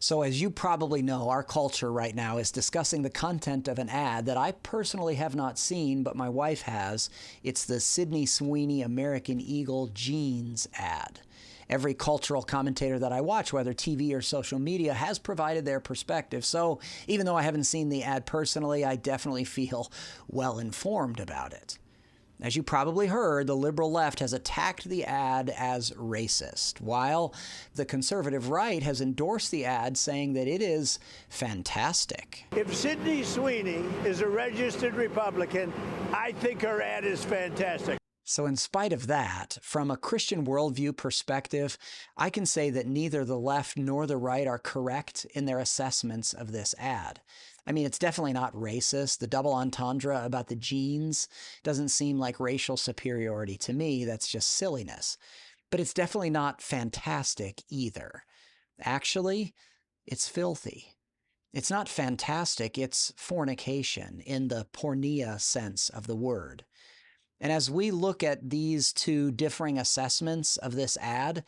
So as you probably know, our culture right now is discussing the content of an ad that I personally have not seen, but my wife has. It's the Sydney Sweeney American Eagle jeans ad. Every cultural commentator that I watch, whether TV or social media, has provided their perspective. So even though I haven't seen the ad personally, I definitely feel well informed about it. As you probably heard, the liberal left has attacked the ad as racist, while the conservative right has endorsed the ad, saying that it is fantastic. If Sydney Sweeney is a registered Republican, I think her ad is fantastic. So in spite of that, from a Christian worldview perspective, I can say that neither the left nor the right are correct in their assessments of this ad. I mean, it's definitely not racist. The double entendre about the jeans doesn't seem like racial superiority to me. That's just silliness. But it's definitely not fantastic either. Actually, it's filthy. It's not fantastic, it's fornication in the porneia sense of the word. And as we look at these two differing assessments of this ad,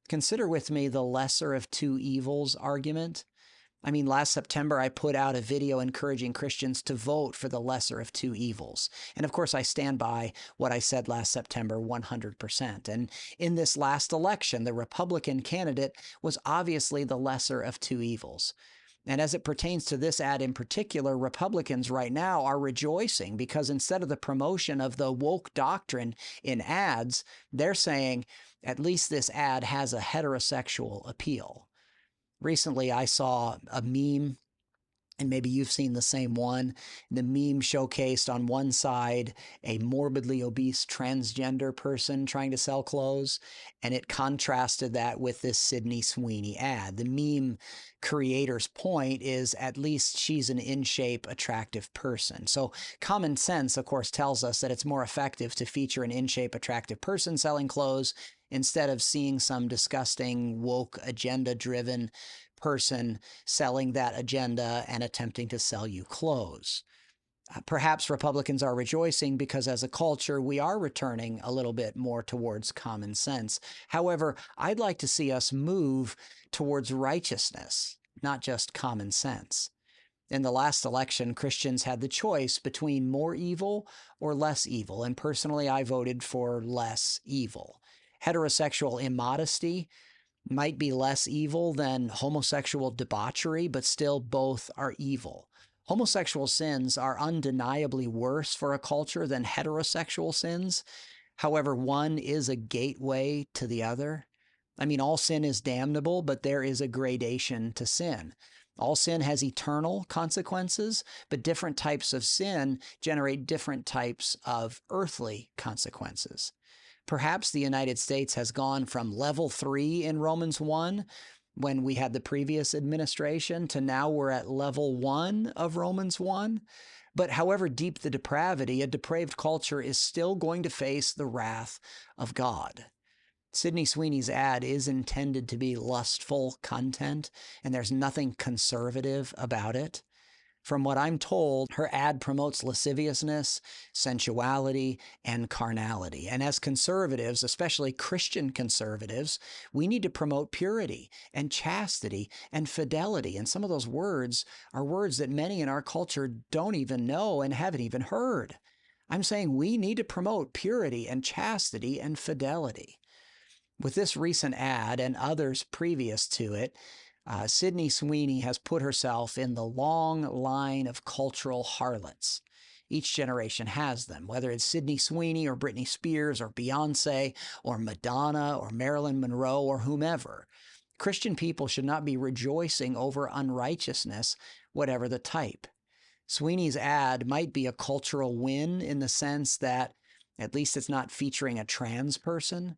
consider with me the lesser of two evils argument. I mean, last September, I put out a video encouraging Christians to vote for the lesser of two evils. And of course, I stand by what I said last September 100%. And in this last election, the Republican candidate was obviously the lesser of two evils. And as it pertains to this ad in particular, Republicans right now are rejoicing because instead of the promotion of the woke doctrine in ads, they're saying, at least this ad has a heterosexual appeal. Recently, I saw a meme, and maybe you've seen the same one. The meme showcased on one side a morbidly obese transgender person trying to sell clothes, and it contrasted that with this Sydney Sweeney ad. The meme creator's point is at least she's an in-shape, attractive person. So common sense, of course, tells us that it's more effective to feature an in-shape, attractive person selling clothes instead of seeing some disgusting, woke, agenda-driven person selling that agenda and attempting to sell you clothes. Perhaps Republicans are rejoicing because as a culture, we are returning a little bit more towards common sense. However, I'd like to see us move towards righteousness, not just common sense. In the last election, Christians had the choice between more evil or less evil, and personally, I voted for less evil. Heterosexual immodesty might be less evil than homosexual debauchery, but still both are evil. Homosexual sins are undeniably worse for a culture than heterosexual sins. However, one is a gateway to the other. I mean, all sin is damnable, but there is a gradation to sin. All sin has eternal consequences, but different types of sin generate different types of earthly consequences. Perhaps the United States has gone from level 3 in Romans 1 when we had the previous administration to now we're at level 1 of Romans 1. But however deep the depravity, a depraved culture is still going to face the wrath of God. Sydney Sweeney's ad is intended to be lustful content, and there's nothing conservative about it. From what I'm told, her ad promotes lasciviousness, sensuality, and carnality. And as conservatives, especially Christian conservatives, we need to promote purity and chastity and fidelity. And some of those words are words that many in our culture don't even know and haven't even heard. I'm saying we need to promote purity and chastity and fidelity. With this recent ad and others previous to it, Sydney Sweeney has put herself in the long line of cultural harlots. Each generation has them, whether it's Sydney Sweeney or Britney Spears or Beyonce or Madonna or Marilyn Monroe or whomever. Christian people should not be rejoicing over unrighteousness, whatever the type. Sweeney's ad might be a cultural win in the sense that at least it's not featuring a trans person,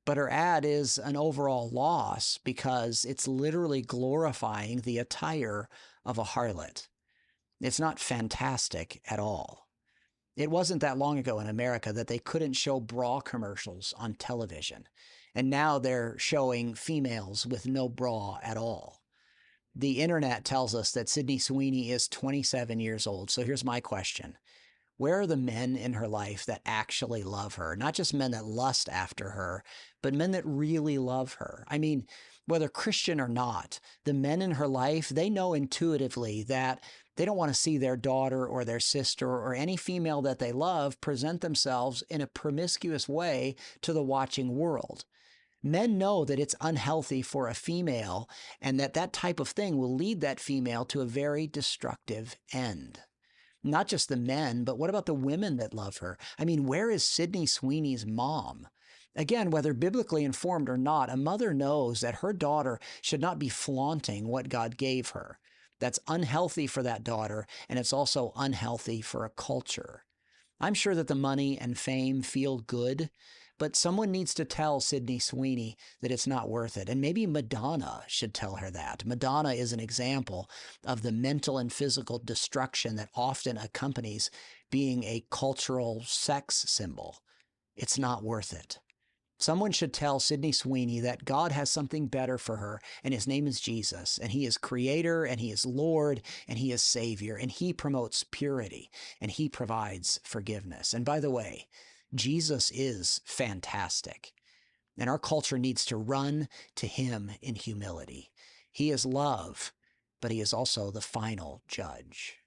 but her ad is an overall loss because it's literally glorifying the attire of a harlot. It's not fantastic at all. It wasn't that long ago in America that they couldn't show bra commercials on television, and now they're showing females with no bra at all. The internet tells us that Sydney Sweeney is 27 years old, so here's my question. Where are the men in her life that actually love her? Not just men that lust after her, but men that really love her. I mean, whether Christian or not, the men in her life, they know intuitively that they don't want to see their daughter or their sister or any female that they love present themselves in a promiscuous way to the watching world. Men know that it's unhealthy for a female and that that type of thing will lead that female to a very destructive end. Not just the men, but what about the women that love her? I mean, where is Sydney Sweeney's mom? Again, whether biblically informed or not, a mother knows that her daughter should not be flaunting what God gave her. That's unhealthy for that daughter, and it's also unhealthy for a culture. I'm sure that the money and fame feel good, but someone needs to tell Sydney Sweeney that it's not worth it. And maybe Madonna should tell her that. Madonna is an example of the mental and physical destruction that often accompanies being a cultural sex symbol. It's not worth it. Someone should tell Sydney Sweeney that God has something better for her, and his name is Jesus, and he is creator, and he is Lord, and he is Savior, and he promotes purity, and he provides forgiveness. And by the way, Jesus is fantastic, and our culture needs to run to him in humility. He is love, but he is also the final judge.